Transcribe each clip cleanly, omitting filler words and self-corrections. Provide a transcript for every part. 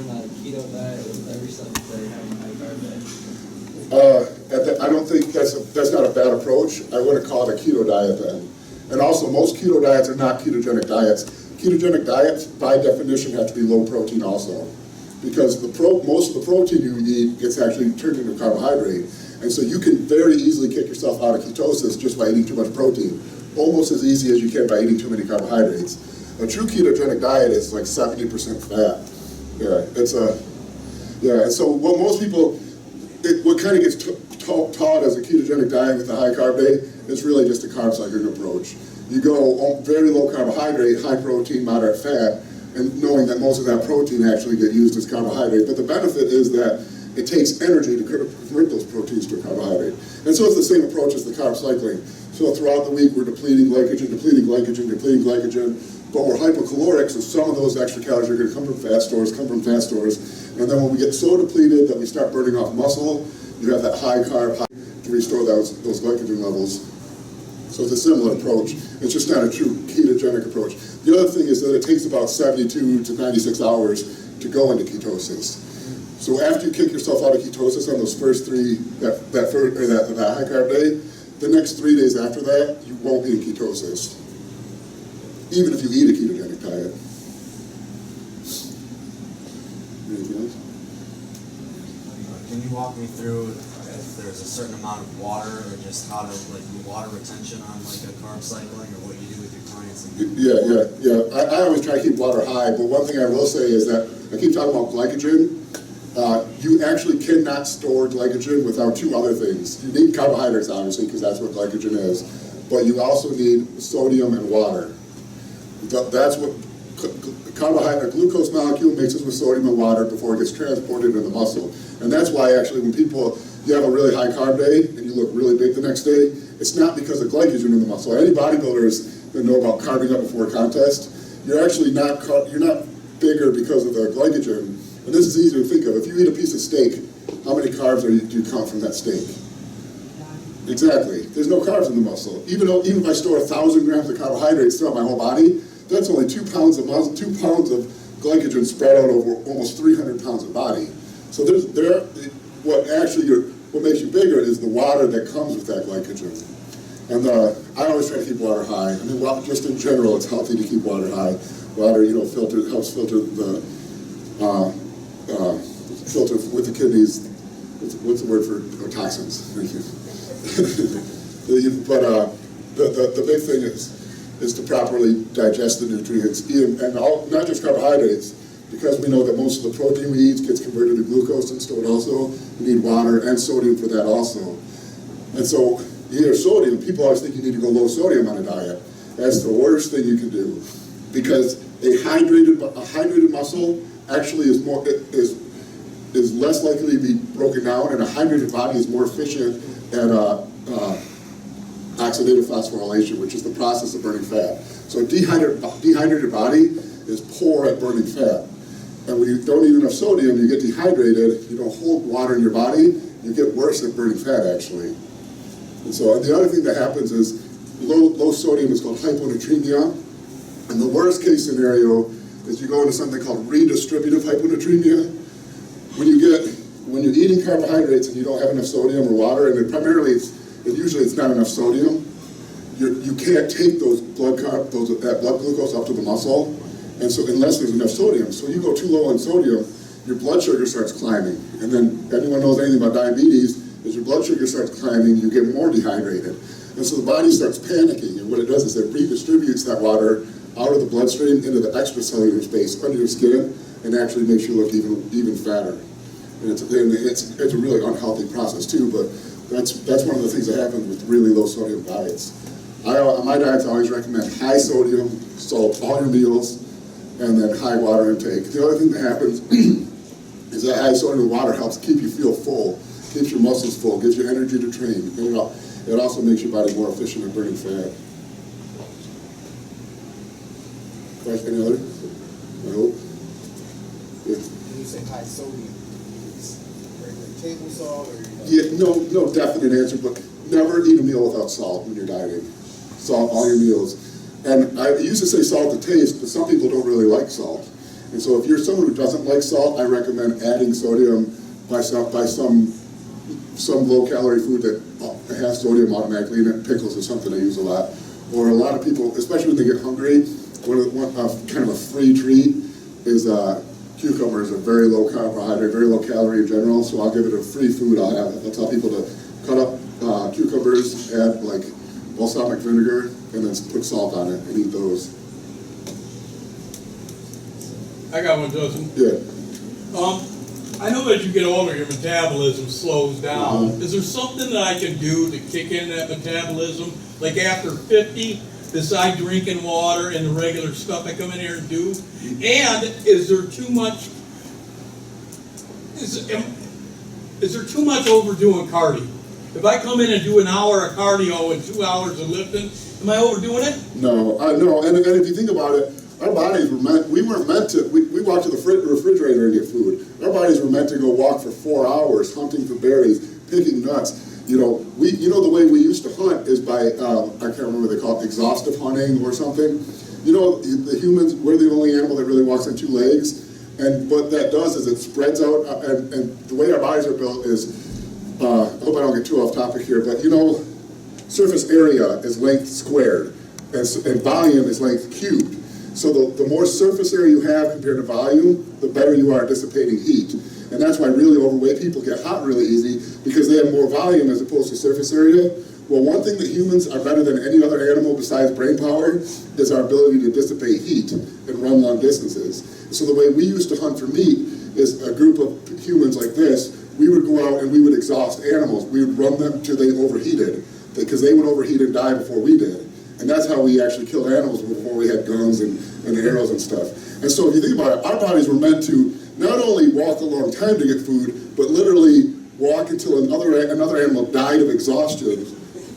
on a keto diet with every 7 day having a high carb day? I don't think that's not a bad approach. I wouldn't call it a keto diet then. And also, most keto diets are not ketogenic diets. Ketogenic diets, by definition, have to be low protein also, because most of the protein you eat gets actually turned into carbohydrate. And so you can very easily kick yourself out of ketosis just by eating too much protein, almost as easy as you can by eating too many carbohydrates. A true ketogenic diet is like 70% fat. And so what most people, what kind of gets taught as a ketogenic diet with a high carb day is really just a carb cycling approach. You go very low carbohydrate, high protein, moderate fat, and knowing that most of that protein actually get used as carbohydrate. But the benefit is that it takes energy to convert those proteins to a carbohydrate. And so it's the same approach as the carb cycling. So throughout the week, we're depleting glycogen, but we're hypocaloric, so some of those extra calories are going to come from fat stores, and then when we get so depleted that we start burning off muscle, you have that high carb to restore those glycogen levels. So it's a similar approach. It's just not a true ketogenic approach. The other thing is that it takes about 72 to 96 hours to go into ketosis. So after you kick yourself out of ketosis on those first three, that high carb day, the next 3 days after that, you won't be in ketosis, even if you eat a ketogenic diet. Anything else? Can you walk me through if there's a certain amount of water, or just how to water retention on like a carb cycling, or what you do with your clients? Yeah. I always try to keep water high, but one thing I will say is that I keep talking about glycogen. You actually cannot store glycogen without two other things. You need carbohydrates, obviously, because that's what glycogen is, but you also need sodium and water. That's what carbohydrate, glucose molecule mixes with sodium and water before it gets transported into the muscle. And that's why actually when you have a really high carb day and you look really big the next day, it's not because of glycogen in the muscle. Any bodybuilders that know about carving up before a contest, you're not bigger because of the glycogen. And this is easy to think of. If you eat a piece of steak, how many carbs do you count from that steak? Exactly. There's no carbs in the muscle. Even if I store 1,000 grams of carbohydrates throughout my whole body, that's only 2 pounds of muscle, 2 pounds of glycogen spread out over almost 300 pounds of body. So what makes you bigger is the water that comes with that glycogen. And I always try to keep water high. I mean, just in general, it's healthy to keep water high. Water, helps filter the filter with the kidneys. What's the word for toxins? Thank you. But the big thing is to properly digest the nutrients, not just carbohydrates, because we know that most of the protein we eat gets converted to glucose and stored also. We need water and sodium for that also. And so here sodium, people always think you need to go low sodium on a diet. That's the worst thing you can do, because a hydrated muscle actually is less likely to be broken down, and a hydrated body is more efficient at oxidative phosphorylation, which is the process of burning fat. So a dehydrated body is poor at burning fat. And when you don't eat enough sodium, you get dehydrated, you don't hold water in your body, you get worse at burning fat actually. And so the other thing that happens is low sodium is called hyponatremia. And the worst case scenario is you go into something called redistributive hyponatremia. When you're eating carbohydrates and you don't have enough sodium or water, and usually it's not enough sodium, you can't take that blood glucose up to the muscle, and so unless there's enough sodium. So you go too low on sodium, your blood sugar starts climbing. And then anyone knows anything about diabetes, as your blood sugar starts climbing, you get more dehydrated. And so the body starts panicking, and what it does is it redistributes that water out of the bloodstream into the extracellular space under your skin, and actually makes you look even fatter. And it's a really unhealthy process too, but that's one of the things that happens with really low sodium diets. On my diets, I always recommend high sodium, salt all your meals, and then high water intake. The other thing that happens is that high sodium water helps keep you feel full, keeps your muscles full, gives you energy to train. It also makes your body more efficient at burning fat. Question, any other? I hope. Yeah. When you say high sodium, is regular table salt or? No definite answer, but never eat a meal without salt when you're dieting. Salt all your meals. And I used to say salt to taste, but some people don't really like salt. And so if you're someone who doesn't like salt, I recommend adding sodium by some low-calorie food that has sodium automatically in it. Pickles is something I use a lot. Or a lot of people, especially when they get hungry, kind of a free treat is cucumbers are very low carbohydrate, very low calorie in general, so I'll give it a free food. I'll tell people to cut up cucumbers, add like balsamic vinegar, and then put salt on it and eat those. I got one, Justin. Yeah. I know as you get older, your metabolism slows down. Mhm. Is there something that I can do to kick in that metabolism? Like after 50, besides drinking water and the regular stuff I come in here and do? And is there too much, is there too much overdoing cardio? If I come in and do an hour of cardio and 2 hours of lifting, am I overdoing it? No, and if you think about it, our bodies were we weren't meant to, we walked to the refrigerator and get food. Our bodies were meant to go walk for 4 hours, hunting for berries, picking nuts. You know, the way we used to hunt is by, I can't remember what they call it, exhaustive hunting or something. You know, the humans, we're the only animal that really walks on 2 legs. And what that does is it spreads out, and the way our bodies are built is, I hope I don't get too off topic here, but you know, surface area is length squared, and volume is length cubed. So the more surface area you have compared to volume, the better you are at dissipating heat. And that's why really overweight people get hot really easy, because they have more volume as opposed to surface area. Well, one thing that humans are better than any other animal besides brain power is our ability to dissipate heat and run long distances. So the way we used to hunt for meat is a group of humans like this, we would go out and we would exhaust animals. We would run them till they overheated, because they would overheat and die before we did. And that's how we actually killed animals before we had guns and arrows and stuff. And so if you think about it, our bodies were meant to not only walk a long time to get food, but literally walk until another animal died of exhaustion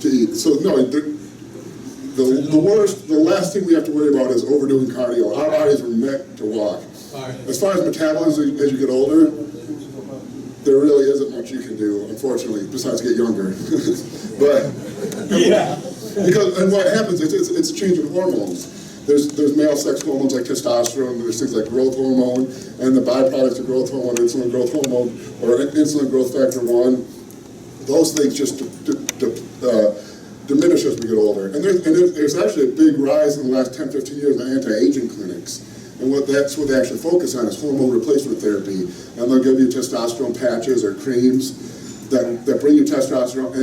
to eat. So no, the last thing we have to worry about is overdoing cardio. Our bodies were meant to walk. As far as metabolism, as you get older, there really isn't much you can do, unfortunately, besides get younger. But Yeah. and what happens is it's a change in hormones. There's male sex hormones like testosterone, there's things like growth hormone, and the byproducts of growth hormone, insulin growth hormone, or insulin growth factor 1. Those things just diminish as we get older. And there's actually a big rise in the last 10, 15 years in anti-aging clinics. And that's what they actually focus on is hormone replacement therapy. And they'll give you testosterone patches or creams that bring you testosterone,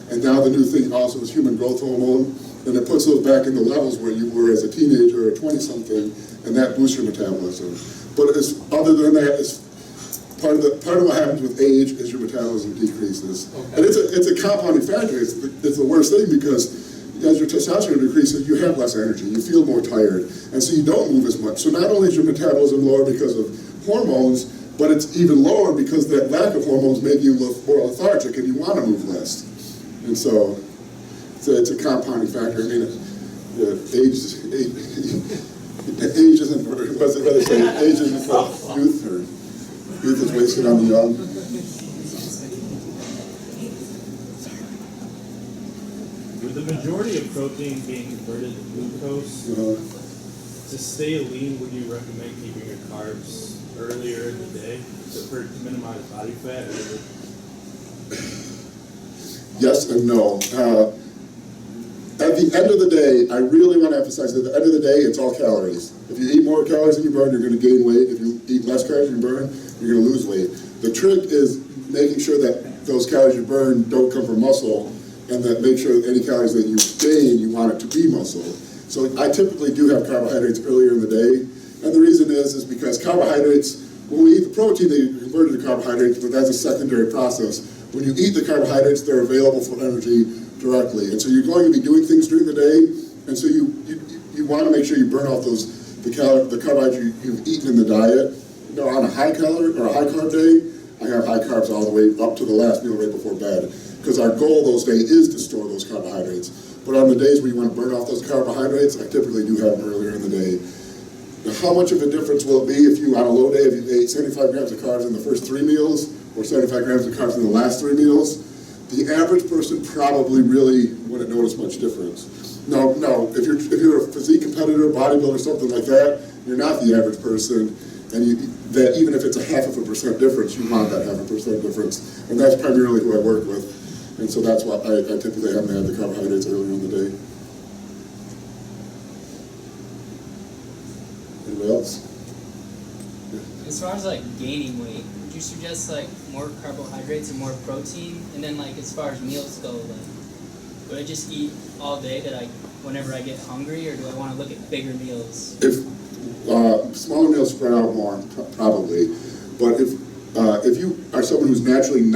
and now the new thing also is human growth hormone, and it puts those back in the levels where you were as a teenager or 20-something, and that boosts your metabolism. But other than that, it's part of what happens with age is your metabolism decreases. Okay. And it's a compounding factor. It's the worst thing, because as your testosterone decreases, you have less energy, you feel more tired, and so you don't move as much. So not only is your metabolism lower because of hormones, but it's even lower because that lack of hormones make you look more lethargic and you want to move less. And so it's a compounding factor. I mean, age isn't, age isn't youth, or youth is wasted on the young. With the majority of protein being converted to glucose, to stay lean, would you recommend keeping your carbs earlier in the day to minimize body fat? Yes and no. At the end of the day, I really want to emphasize that at the end of the day, it's all calories. If you eat more calories than you burn, you're going to gain weight. If you eat less calories than you burn, you're going to lose weight. The trick is making sure that those calories you burn don't come from muscle, and that make sure that any calories that you gain, you want it to be muscle. So I typically do have carbohydrates earlier in the day, and the reason is because carbohydrates, when we eat the protein, they convert it to carbohydrates, but that's a secondary process. When you eat the carbohydrates, they're available for energy directly. And so you're going to be doing things during the day, and so you want to make sure you burn off the carbohydrates you've eaten in the diet. You know, on a high calorie or a high carb day, I have high carbs all the way up to the last meal right before bed, because our goal those days is to store those carbohydrates. But on the days where you want to burn off those carbohydrates, I typically do have them earlier in the day. Now, how much of a difference will it be if you, on a low day, if you ate 75 grams of carbs in the first 3 meals, or 75 grams of carbs in the last 3 meals? The average person probably really wouldn't notice much difference. Now, if you're a physique competitor, bodybuilder, something like that, you're not the average person, and that even if it's a 0.5% difference, you want that 0.5% difference, and that's primarily who I work with, and so that's why I typically have them add the carbohydrates earlier in the day. Anybody else? As far as like gaining weight, would you suggest like more carbohydrates and more protein? And then like as far as meals go, like would I just eat all day whenever I get hungry, or do I want to look at bigger meals? If smaller meals spread out more, probably, but if you are someone who's naturally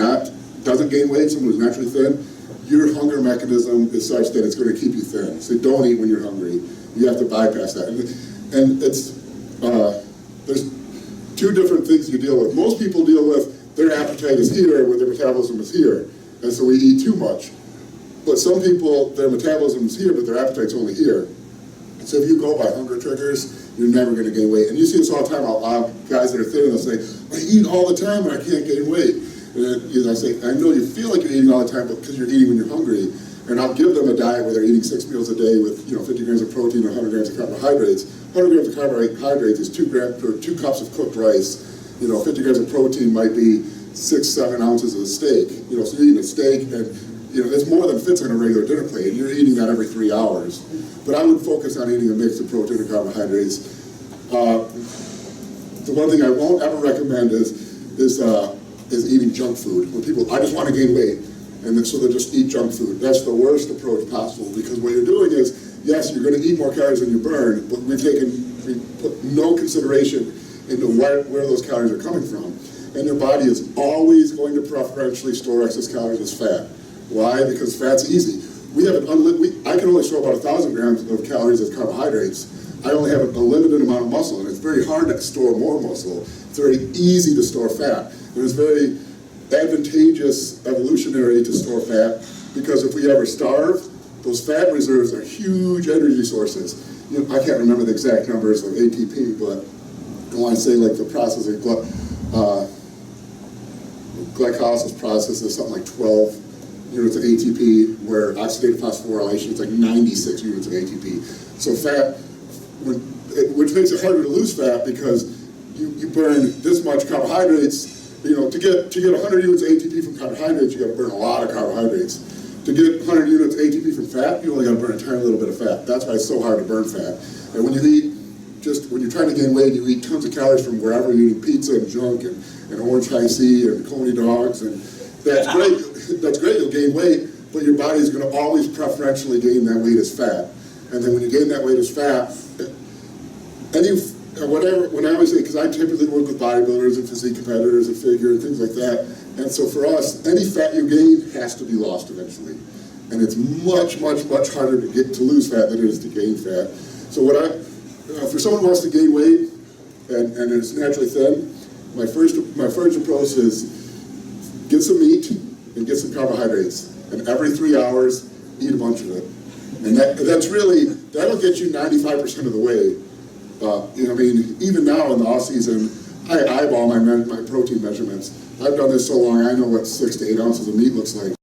doesn't gain weight, someone who's naturally thin, your hunger mechanism is such that it's going to keep you thin. So don't eat when you're hungry. You have to bypass that, and it's there's two different things you deal with. Most people deal with their appetite is here, where their metabolism is here, and so we eat too much. But some people, their metabolism is here, but their appetite's only here. So if you go by hunger triggers, you're never going to gain weight. And you see this all the time. Guys that are thin, they'll say, I eat all the time and I can't gain weight. And I say, I know you feel like you're eating all the time, but because you're eating when you're hungry. And I'll give them a diet where they're eating 6 meals a day with 50 grams of protein and 100 grams of carbohydrates. 100 grams of carbohydrates is 2 cups of cooked rice. 50 grams of protein might be 6-7 ounces of steak. So you're eating a steak, and it's more than fits on a regular dinner plate, and you're eating that every 3 hours. But I would focus on eating a mix of protein and carbohydrates. The one thing I won't ever recommend is eating junk food. When people, I just want to gain weight, and then so they just eat junk food. That's the worst approach possible, because what you're doing is, yes, you're going to eat more calories than you burn, but we put no consideration into where those calories are coming from. And your body is always going to preferentially store excess calories as fat. Why? Because fat's easy. We have I can only store about 1,000 grams of calories as carbohydrates. I only have a limited amount of muscle, and it's very hard to store more muscle. It's very easy to store fat. And it's very advantageous evolutionary to store fat, because if we ever starve, those fat reserves are huge energy sources. I can't remember the exact numbers of ATP, but I want to say like the processing, glycolysis process is something like 12 units of ATP, where oxidative phosphorylation is like 96 units of ATP. So fat, which makes it harder to lose fat, because you burn this much carbohydrates. To get 100 units of ATP from carbohydrates, you got to burn a lot of carbohydrates. To get 100 units of ATP from fat, you only got to burn a tiny little bit of fat. That's why it's so hard to burn fat. And when you eat, when you're trying to gain weight, you eat tons of calories from wherever. You're eating pizza and junk and orange high C and coney dogs, and that's great. That's great, you'll gain weight, but your body is going to always preferentially gain that weight as fat. And then when you gain that weight as fat, when I always say, because I typically work with bodybuilders and physique competitors and figure and things like that, and so for us, any fat you gain has to be lost eventually. And it's much, much, much harder to lose fat than it is to gain fat. So for someone who wants to gain weight and is naturally thin, my first approach is get some meat and get some carbohydrates, and every 3 hours, eat a bunch of it. And that'll get you 95% of the way. Even now in the off season, I eyeball my protein measurements. I've done this so long, I know what 6 to 8 ounces of meat looks like.